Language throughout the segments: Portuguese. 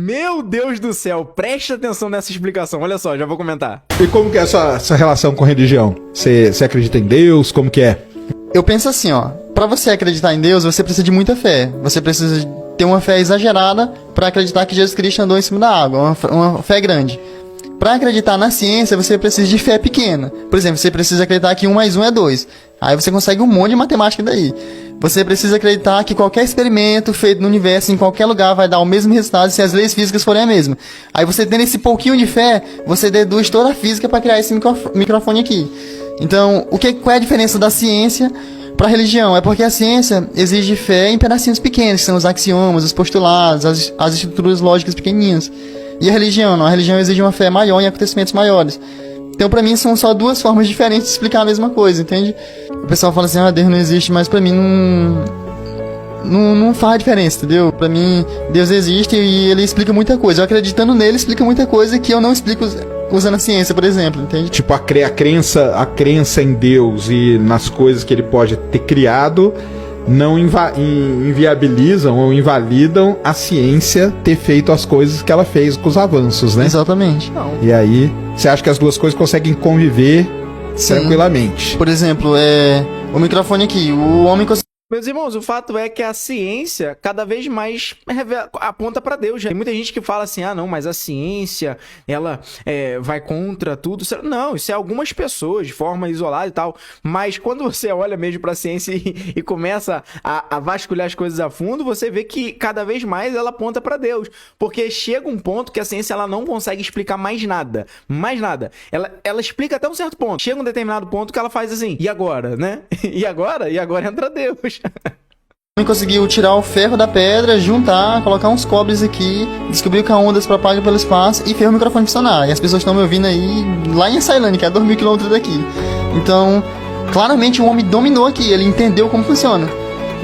Meu Deus do céu, presta atenção nessa explicação. Olha só, já vou comentar. E como que é essa relação com religião? Você acredita em Deus? Como que é? Eu penso assim, ó. Pra você acreditar em Deus, você precisa de muita fé. Você precisa ter uma fé exagerada pra acreditar que Jesus Cristo andou em cima da água. Uma fé grande. Pra acreditar na ciência, você precisa de fé pequena. Por exemplo, você precisa acreditar que 1 mais 1 é 2. Aí você consegue um monte de matemática daí. Você precisa acreditar que qualquer experimento feito no universo, em qualquer lugar, vai dar o mesmo resultado se as leis físicas forem a mesma. Aí você tendo esse pouquinho de fé, você deduz toda a física para criar esse microfone aqui. Então, qual é a diferença da ciência para a religião? É porque a ciência exige fé em pedacinhos pequenos, que são os axiomas, os postulados, as estruturas lógicas pequenininhas. E a religião não. A religião exige uma fé maior em acontecimentos maiores. Então, pra mim, são só duas formas diferentes de explicar a mesma coisa, entende? O pessoal fala assim, Deus não existe, mas pra mim não faz diferença, entendeu? Pra mim, Deus existe e ele explica muita coisa. Eu acreditando nele, explica muita coisa que eu não explico usando a ciência, por exemplo, entende? Tipo, a crença em Deus e nas coisas que ele pode ter criado não inviabilizam ou invalidam a ciência ter feito as coisas que ela fez com os avanços, né? Exatamente. Não. E aí, você acha que as duas coisas conseguem conviver tranquilamente? Por exemplo, o microfone aqui, o homem consegue... Meus irmãos, o fato é que a ciência cada vez mais aponta para Deus. Tem muita gente que fala assim, não, mas a ciência, ela vai contra tudo. Não, isso é algumas pessoas de forma isolada e tal. Mas quando você olha mesmo para a ciência e começa a vasculhar as coisas a fundo, você vê que cada vez mais ela aponta para Deus. Porque chega um ponto que a ciência ela não consegue explicar mais nada. Mais nada. Ela explica até um certo ponto. Chega um determinado ponto que ela faz assim, e agora, né? E agora? E agora entra Deus. Conseguiu tirar o ferro da pedra, juntar, colocar uns cobres aqui, descobriu que a onda se propaga pelo espaço e fez o microfone funcionar. E as pessoas estão me ouvindo aí lá em Ceilândia, que é a 2.000 km daqui. Então, claramente o homem dominou aqui, ele entendeu como funciona.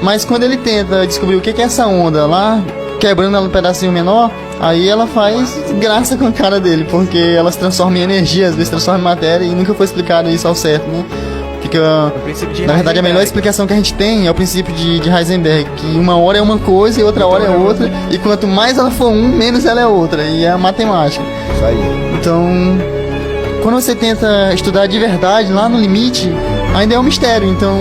Mas quando ele tenta descobrir o que é essa onda lá, quebrando ela um pedacinho menor, aí ela faz graça com a cara dele, porque ela se transforma em energia, às vezes transforma em matéria, e nunca foi explicado isso ao certo, né? Na verdade, a melhor explicação que a gente tem é o princípio de Heisenberg, que uma hora é uma coisa e outra hora é outra, e quanto mais ela for menos ela é outra, e é a matemática. Isso aí. Então, quando você tenta estudar de verdade, lá no limite, ainda é um mistério. Então,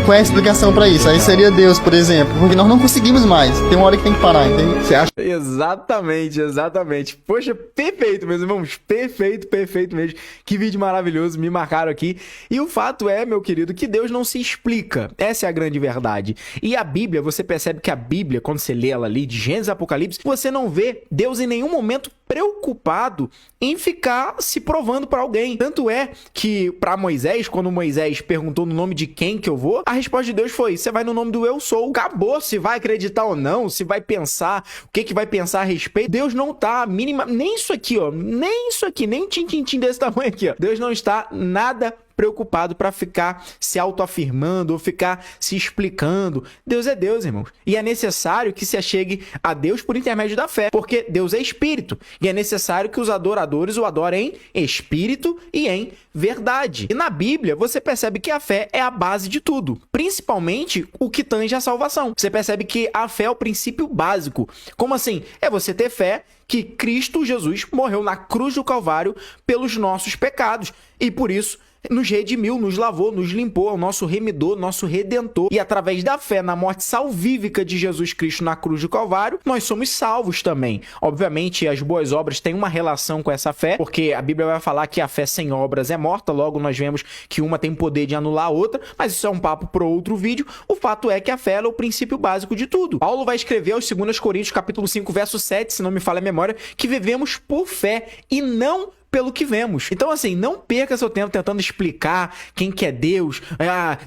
qual é a explicação pra isso? Aí seria Deus, por exemplo, porque nós não conseguimos mais. Tem uma hora que tem que parar, entende? Você acha? Exatamente. Poxa, perfeito, meus irmãos. Perfeito mesmo. Que vídeo maravilhoso, me marcaram aqui. E o fato é, meu querido, que Deus não se explica. Essa é a grande verdade. E a Bíblia, você percebe que a Bíblia, quando você lê ela ali, de Gênesis a Apocalipse, você não vê Deus em nenhum momento preocupado em ficar se provando para alguém. Tanto é que para Moisés, quando Moisés perguntou no nome de quem que eu vou, a resposta de Deus foi, você vai no nome do eu sou. Acabou, se vai acreditar ou não, se vai pensar, o que vai pensar a respeito. Deus não tá mínima, nem isso aqui, ó, nem um tim desse tamanho aqui, ó. Deus não está nada preocupado para ficar se autoafirmando ou ficar se explicando. Deus é Deus, irmãos. E é necessário que se achegue a Deus por intermédio da fé, porque Deus é espírito. E é necessário que os adoradores o adorem em espírito e em verdade. E na Bíblia, você percebe que a fé é a base de tudo, principalmente o que tange a salvação. Você percebe que a fé é o princípio básico. Como assim? É você ter fé que Cristo Jesus morreu na cruz do Calvário pelos nossos pecados. E por isso nos redimiu, nos lavou, nos limpou, é o nosso remidor, nosso redentor. E através da fé na morte salvífica de Jesus Cristo na cruz do Calvário, nós somos salvos também. Obviamente, as boas obras têm uma relação com essa fé, porque a Bíblia vai falar que a fé sem obras é morta, logo nós vemos que uma tem poder de anular a outra, mas isso é um papo para outro vídeo. O fato é que a fé é o princípio básico de tudo. Paulo vai escrever aos 2 Coríntios, capítulo 5, verso 7, se não me falha a memória, que vivemos por fé e não pelo que vemos. Então, assim, não perca seu tempo tentando explicar quem que é Deus,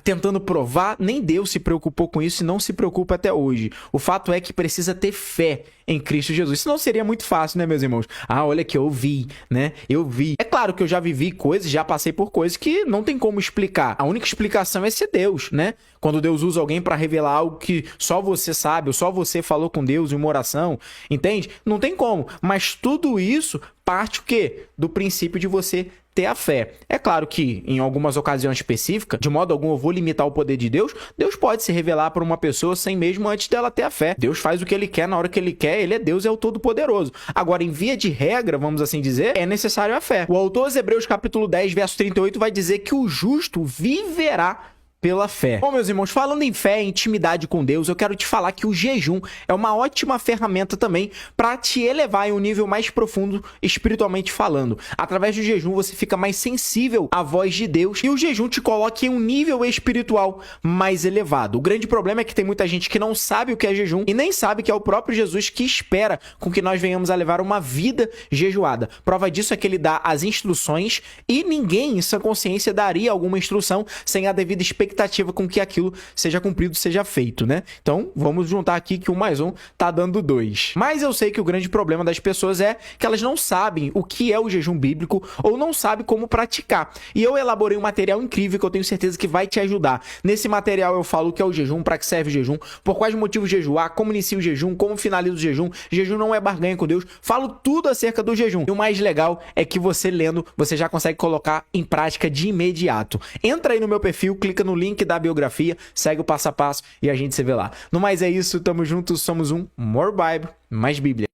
tentando provar. Nem Deus se preocupou com isso e não se preocupa até hoje. O fato é que precisa ter fé em Cristo Jesus. Senão seria muito fácil, né, meus irmãos? Olha que eu vi, né? Eu vi. É claro que eu já vivi coisas, já passei por coisas que não tem como explicar. A única explicação é ser Deus, né? Quando Deus usa alguém para revelar algo que só você sabe, ou só você falou com Deus em uma oração, entende? Não tem como. Mas tudo isso parte o quê? Do princípio de você ter a fé. É claro que, em algumas ocasiões específicas, de modo algum eu vou limitar o poder de Deus, Deus pode se revelar para uma pessoa sem mesmo antes dela ter a fé. Deus faz o que ele quer na hora que ele quer, ele é Deus, é o Todo-Poderoso. Agora, em via de regra, vamos assim dizer, é necessário a fé. O autor aos Hebreus capítulo 10, verso 38 vai dizer que o justo viverá pela fé. Bom, meus irmãos, falando em fé e intimidade com Deus, eu quero te falar que o jejum é uma ótima ferramenta também para te elevar em um nível mais profundo, espiritualmente falando. Através do jejum, você fica mais sensível à voz de Deus e o jejum te coloca em um nível espiritual mais elevado. O grande problema é que tem muita gente que não sabe o que é jejum e nem sabe que é o próprio Jesus que espera com que nós venhamos a levar uma vida jejuada. Prova disso é que ele dá as instruções e ninguém em sua consciência daria alguma instrução sem a devida expectativa com que aquilo seja cumprido, seja feito, né? Então, vamos juntar aqui que 1 mais 1 tá dando 2. Mas eu sei que o grande problema das pessoas é que elas não sabem o que é o jejum bíblico ou não sabem como praticar. E eu elaborei um material incrível que eu tenho certeza que vai te ajudar. Nesse material eu falo o que é o jejum, para que serve o jejum, por quais motivos jejuar, como inicia o jejum, como finaliza o jejum. Jejum não é barganha com Deus. Falo tudo acerca do jejum. E o mais legal é que você lendo, você já consegue colocar em prática de imediato. Entra aí no meu perfil, clica no link da biografia, segue o passo a passo e a gente se vê lá. No mais é isso, tamo junto, somos um More Bible, mais Bíblia.